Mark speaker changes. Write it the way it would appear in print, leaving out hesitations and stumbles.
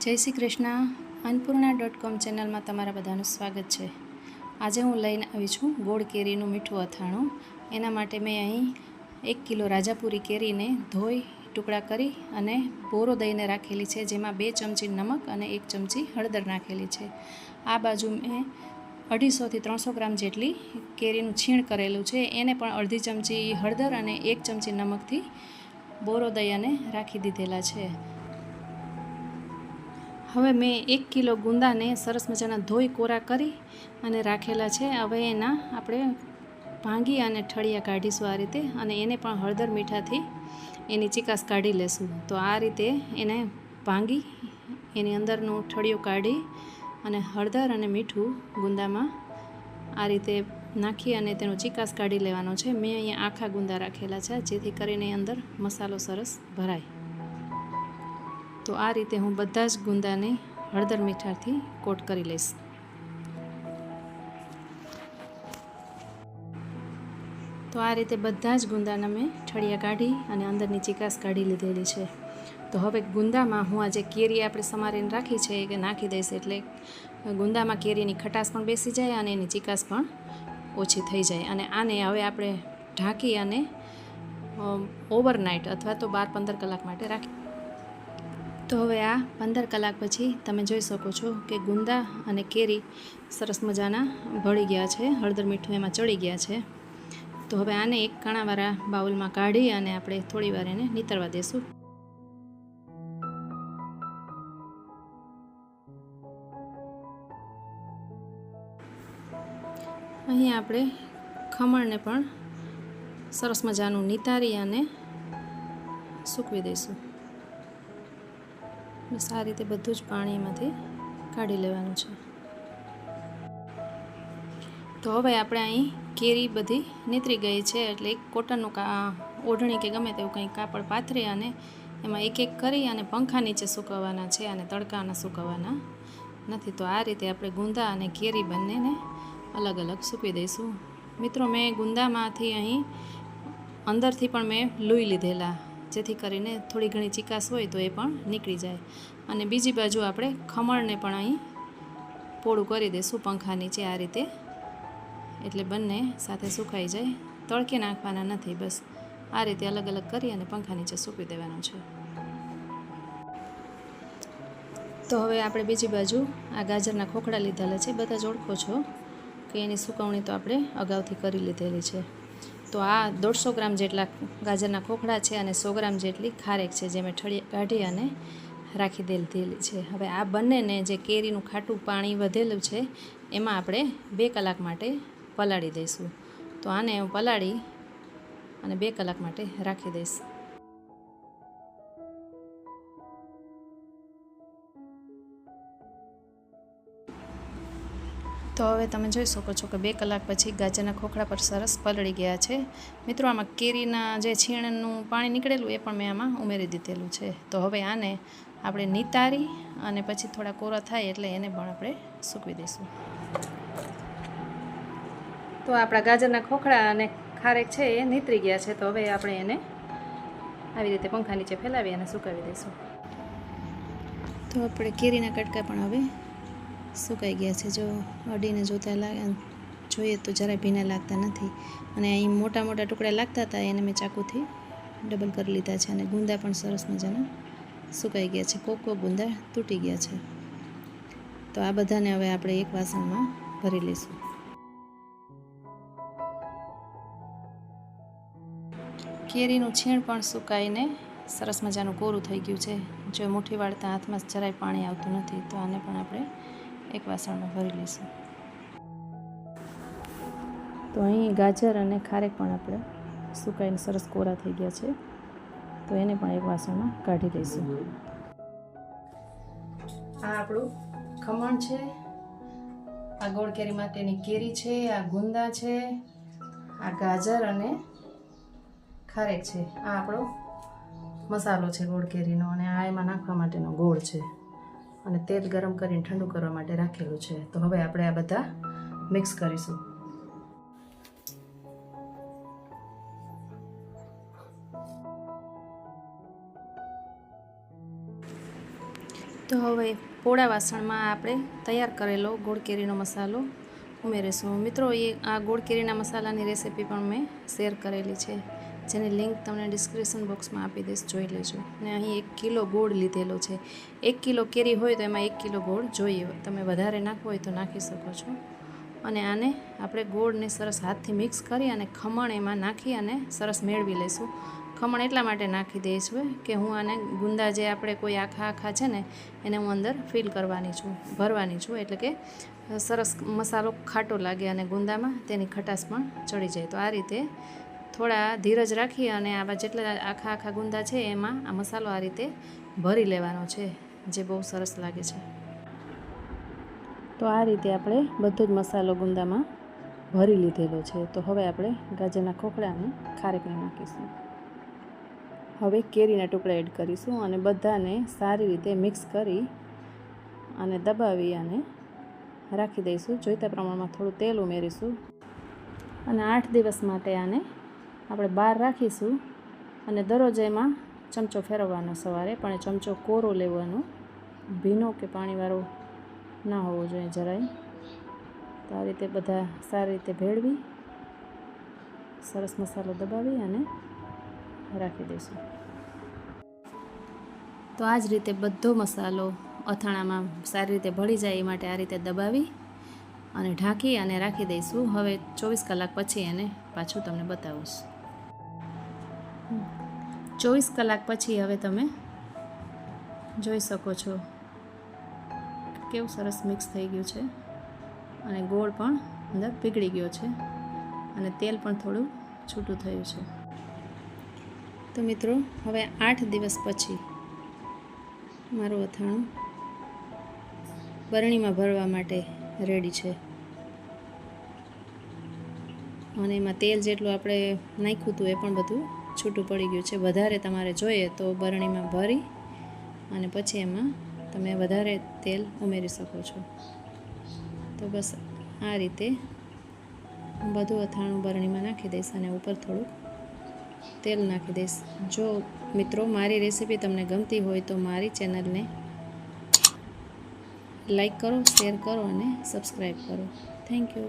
Speaker 1: જય શ્રી કૃષ્ણ. અન્નપૂર્ણા.com ચેનલમાં તમારા બધાનું સ્વાગત છે. આજે હું લઈને આવી છું ગોળ કેરીનું મીઠું અથાણું. એના માટે મેં અહીં 1 કિલો રાજાપુરી કેરીને ધોઈ ટુકડા કરી અને બોરો દઈને રાખેલી છે, જેમાં 2 ચમચી નમક અને 1 ચમચી હળદર નાખેલી છે. આ બાજુ મેં 250 થી 300 ગ્રામ જેટલી કેરીનું છીણ કરેલું છે, એને પણ અડધી ચમચી હળદર અને 1 ચમચી નમકથી બોરો દઈ અને રાખી દીધેલા છે. હવે મેં 1 કિલો ગુંદાને સરસ મજાના ધોઈ કોરા કરી અને રાખેલા છે. હવે એના આપણે ભાંગી અને ઠળિયા કાઢીશું આ રીતે, અને એને પણ હળદર મીઠાથી એની ચીકાશ કાઢી લેશું. તો આ રીતે એને ભાંગી એની અંદરનું ઠળિયું કાઢી અને હળદર અને મીઠું ગુંદામાં આ રીતે નાખી અને તેનો ચીકાશ કાઢી લેવાનો છે. મેં અહીંયા આખા ગુંદા રાખેલા છે, જેથી કરીને અંદર મસાલો સરસ ભરાય. તો આ રીતે હું બધા જ ગુંદાને હળદર મીઠાથી કોટ કરી લઈશ. તો આ રીતે બધા જ ગુંદાને મેં ઠળિયા કાઢી અને અંદરની ચીકાશ કાઢી લીધેલી છે. તો હવે ગુંદામાં હું આ જે કેરી આપણે સમારીને રાખી છે એ નાખી દઈશ, એટલે ગુંદામાં કેરીની ખટાશ પણ બેસી જાય અને એની ચીકાશ પણ ઓછી થઈ જાય. અને આને હવે આપણે ઢાંકી અને ઓવરનાઇટ અથવા તો 12-15 કલાક માટે રાખી. તો હવે આ 15 કલાક પછી તમે જોઈ શકો છો કે ગુંદા અને કેરી સરસ મજાના ભળી ગયા છે, હળદર મીઠું એમાં ચડી ગયા છે. તો હવે આને એક કાણાવાળા બાઉલમાં કાઢી અને આપણે થોડી વાર એને નીતરવા દેશું. અહીં આપણે ખમણને પણ સરસ મજાનું નીતારી અને સૂકવી દઈશું. બસ આ રીતે બધું જ પાણી એમાંથી કાઢી લેવાનું છે. તો હવે આપણે અહીં કેરી બધી નીતરી ગઈ છે, એટલે એક કોટનનું ઓઢણી કે ગમે તેવું કંઈ કાપડ પાથરી અને એમાં એક એક કરી અને પંખા નીચે સૂકવવાના છે, અને તડકાના સૂકવવાના નથી. તો આ રીતે આપણે ગુંદા અને કેરી બંનેને અલગ અલગ સૂકવી દઈશું. મિત્રો, મેં ગુંદામાંથી અહીં અંદરથી પણ મેં લૂઈ લીધેલા, જેથી કરીને થોડી ઘણી ચીકાશ હોય તો એ પણ નીકળી જાય. અને બીજી બાજુ આપણે ખમણને પણ અહીં પોળું કરી દઈશું પંખા નીચે આ રીતે, એટલે બંને સાથે સુકાઈ જાય. તડકે નાખવાના નથી, બસ આ રીતે અલગ અલગ કરી અને પંખા નીચે સૂકવી દેવાનું છે. તો હવે આપણે બીજી બાજુ આ ગાજરના ખોખડા લીધેલા છે. બધા જ ઓળખો છો કે એની સુકવણી તો આપણે અગાઉથી કરી લીધેલી છે. તો આ 150 ગ્રામ જેટલા ગાજરના ખોખડા છે અને 100 ગ્રામ જેટલી ખારેક છે, જે મેં ઠળિયા કાઢી અને રાખી દેલી છે. હવે આ બંનેને જે કેરીનું ખાટું પાણી વધેલું છે એમાં આપણે 2 કલાક માટે પલાળી દઈશું. તો આને હું પલાળી અને 2 કલાક માટે રાખી દઈશ. તો હવે તમે જોઈ શકો છો કે 2 કલાક પછી ગાજરના ખોખડા પર સરસ પલળી ગયા છે. મિત્રો, આમાં કેરીના જે છીણનું પાણી નીકળેલું એ પણ મેં આમાં ઉમેરી દીધેલું છે. તો હવે આને આપણે નીતારી અને પછી થોડા કોરા થાય એટલે એને પણ આપણે સૂકવી દઈશું. તો આપણા ગાજરના ખોખડા અને ખારેક છે એ નીતરી ગયા છે. તો હવે આપણે એને આવી રીતે પંખા નીચે ફેલાવી અને સુકાવી દઈશું. તો આપણે કેરીના કટકા પણ હવે સુકાઈ ગયા છે. જો અડીને જોતા જોઈએ તો જરાય ભીના લાગતા નથી. અને અહીં મોટા મોટા ટુકડા લાગતા હતા, એને મેં ચાકુથી ડબલ કરી લીધા છે. અને ગુંદા પણ સરસ મજાના સુકાઈ ગયા છે. કોક ગુંદા તૂટી ગયા છે. તો આ બધાને હવે આપણે એક વાસણમાં ભરી લઈશું. કેરીનું છીણ પણ સુકાઈને સરસ મજાનું કોરું થઈ ગયું છે. જો મુઠ્ઠી વાળતા હાથમાં જરાય પાણી આવતું નથી. તો આને પણ આપણે એક વાસણમાં ભરી લઈશું. તો અહીં ગાજર અને ખારેક પણ આપણે સુકાઈને સરસ કોરા થઈ ગયા છે. તો એને પણ એક વાસણમાં કાઢી લઈશું. આ આપણું ખમણ છે, આ ગોળ કેરી માટેની કેરી છે, આ ગુંદા છે, આ ગાજર અને ખારેક છે. આ આપણો મસાલો છે ગોળ કેરીનો, અને આ એમાં નાખવા માટેનો ગોળ છે. અને તેલ ગરમ કરીને ઠંડુ કરવા માટે રાખેલું છે. તો હવે આપણે આ બધા મિક્સ કરીશું. તો હવે પોળા વાસણમાં આપણે તૈયાર કરેલો ગોળ કેરીનો મસાલો ઉમેરીશું. મિત્રો, આ ગોળ કેરીના મસાલાની રેસીપી પણ મેં શેર કરેલી છે, જેની લિંક તમને ડિસ્ક્રિપ્શન બોક્સમાં આપી દઈશ, જોઈ લેજો. ને અહીં 1 કિલો ગોળ લીધેલો છે. 1 કિલો કેરી હોય તો એમાં 1 કિલો ગોળ જોઈએ. તમે વધારે નાખવો હોય તો નાખી શકો છો. અને આને આપણે ગોળને સરસ હાથથી મિક્સ કરી અને ખમણ એમાં નાખી અને સરસ મેળવી લઈશું. ખમણ એટલા માટે નાખી દઈશ કે હું આને ગુંદા જે આપણે કોઈ આખા છે ને એને હું અંદર ફિલ કરવાની છું, ભરવાની છું, એટલે કે સરસ મસાલો ખાટો લાગે અને ગુંદામાં તેની ખટાશ પણ ચડી જાય. તો આ રીતે થોડા ધીરજ રાખી અને આવા જેટલા આખા ગુંદા છે એમાં આ મસાલો આ રીતે ભરી લેવાનો છે, જે બહુ સરસ લાગે છે. તો આ રીતે આપણે બધો જ મસાલો ગુંદામાં ભરી લીધેલો છે. તો હવે આપણે ગાજરના ખોખડાને ખારેકને નાખીશું. હવે કેરીના ટુકડા એડ કરીશું અને બધાને સારી રીતે મિક્સ કરી અને દબાવી અને રાખી દઈશું. જોઈતા પ્રમાણમાં થોડું તેલ ઉમેરીશું અને 8 દિવસ માટે આને આપણે બહાર રાખીશું. અને દરરોજ એમાં ચમચો ફેરવવાનો સવારે, પણ એ ચમચો કોરો લેવાનો, ભીનો કે પાણીવાળો ના હોવો જોઈએ જરાય. તો આ રીતે બધા સારી રીતે ભેળવી સરસ મસાલો દબાવી અને રાખી દઈશું. તો આ જ રીતે બધો મસાલો અથાણામાં સારી રીતે ભળી જાય એ માટે આ રીતે દબાવી અને ઢાંકી અને રાખી દઈશું. હવે 24 કલાક પછી એને પાછું તમને બતાવીશ. 24 કલાક પછી હવે તમે જોઈ શકો છો કેવું સરસ મિક્સ થઈ ગયું છે અને ગોળ પણ અંદર પીગળી ગયો છે અને તેલ પણ થોડું છૂટું થયું છે. તો મિત્રો, હવે 8 દિવસ પછી મારું અથાણું બરણીમાં ભરવા માટે રેડી છે. અને એમાં તેલ જેટલું આપણે નાખ્યું હતું એ પણ બધું છૂટું પડી ગયું છે. વધારે તમારે જોઈએ તો બરણીમાં ભરી અને પછી એમાં તમે વધારે તેલ ઉમેરી શકો છો. તો બસ આ રીતે બધું અથાણું બરણીમાં નાખી દઈશ અને ઉપર થોડુંક તેલ નાખી દઈશ. જો મિત્રો, મારી રેસીપી તમને ગમતી હોય તો મારી ચેનલને લાઈક કરો, શેર કરો અને સબસ્ક્રાઈબ કરો. Thank you.